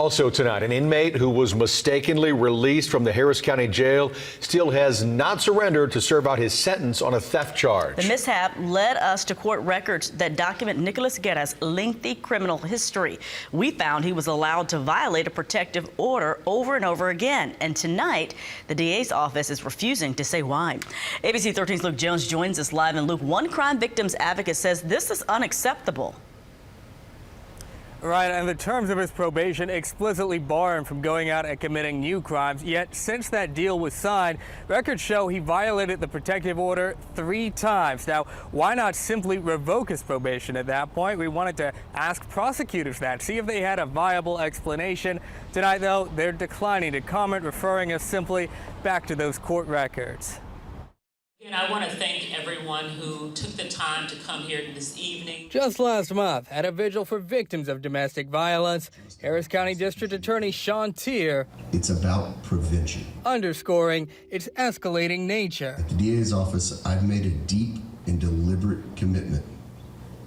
Also tonight, an inmate who was mistakenly released from the Harris County Jail still has not surrendered to serve out his sentence on a theft charge. The mishap led us to court records that document Nicholas Guerra's lengthy criminal history. We found he was allowed to violate a protective order over and over again. And tonight, the DA's office is refusing to say why. ABC 13's Luke Jones joins us live. And Luke, one crime victims advocate says this is unacceptable. Right, and the terms of his probation explicitly bar him from going out and committing new crimes. Yet, since that deal was signed, records show he violated the protective order 3 times. Now, why not simply revoke his probation at that point? We wanted to ask prosecutors that, see if they had a viable explanation. Tonight, though, they're declining to comment, referring us simply back to those court records. And I want to thank everyone who took the time to come here this evening. Just last month, at a vigil for victims of domestic violence, Harris County District Attorney Sean Tier, it's about prevention, underscoring its escalating nature. At the DA's office, I've made a deep and deliberate commitment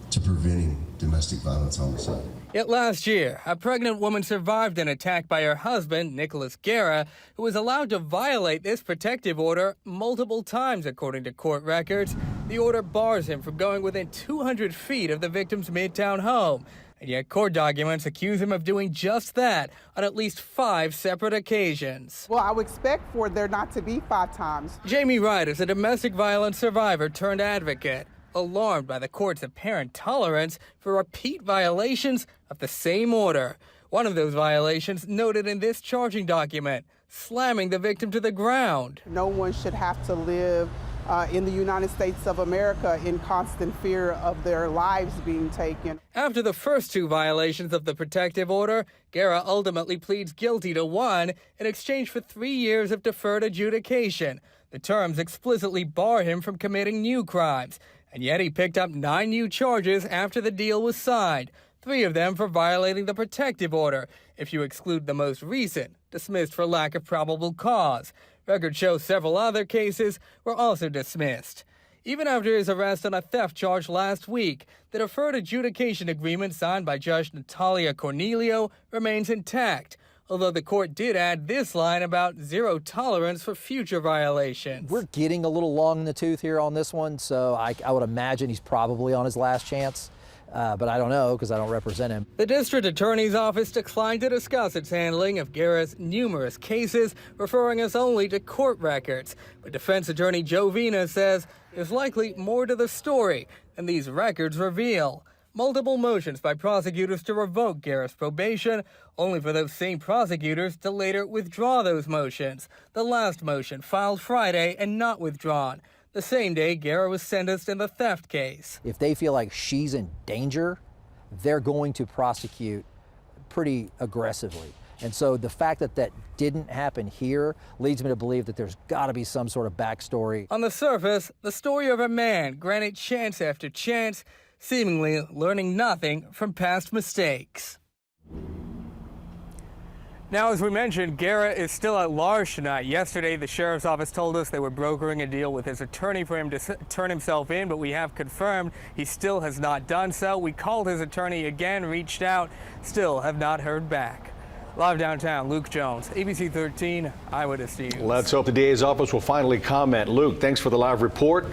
to preventing domestic violence homicide. Yet last year, a pregnant woman survived an attack by her husband, Nicholas Guerra, who was allowed to violate this protective order multiple times, according to court records. The order bars him from going within 200 feet of the victim's Midtown home. And yet court documents accuse him of doing just that on at least 5 separate occasions. Well, I would expect for there not to be 5 times. Jamie Wright is a domestic violence survivor turned advocate, alarmed by the court's apparent tolerance for repeat violations of the same order. One of those violations noted in this charging document, slamming the victim to the ground. No one should have to live in the United States of America in constant fear of their lives being taken. After the first 2 violations of the protective order, Guerra ultimately pleads guilty to 1 in exchange for 3 years of deferred adjudication. The terms explicitly bar him from committing new crimes. And yet he picked up 9 new charges after the deal was signed, 3 of them for violating the protective order, if you exclude the most recent, dismissed for lack of probable cause. Records show several other cases were also dismissed. Even after his arrest on a theft charge last week, the deferred adjudication agreement signed by Judge Natalia Cornelio remains intact, although the court did add this line about zero tolerance for future violations. We're getting a little long in the tooth here on this one, so I would imagine he's probably on his last chance, but I don't know because I don't represent him. The district attorney's office declined to discuss its handling of Guerra's numerous cases, referring us only to court records. But defense attorney Joe Vina says there's likely more to the story than these records reveal. Multiple motions by prosecutors to revoke Guerra's probation, only for those same prosecutors to later withdraw those motions. The last motion filed Friday and not withdrawn, the same day Guerra was sentenced in the theft case. If they feel like she's in danger, they're going to prosecute pretty aggressively. And so the fact that that didn't happen here leads me to believe that there's got to be some sort of backstory. On the surface, the story of a man granted chance after chance, seemingly learning nothing from past mistakes. Now, as we mentioned, Guerra is still at large tonight. Yesterday, the sheriff's office told us they were brokering a deal with his attorney for him to turn himself in, but we have confirmed he still has not done so. We called his attorney again, reached out, still have not heard back. Live downtown, Luke Jones, ABC 13 Eyewitness News. Let's hope the DA's office will finally comment. Luke, thanks for the live report.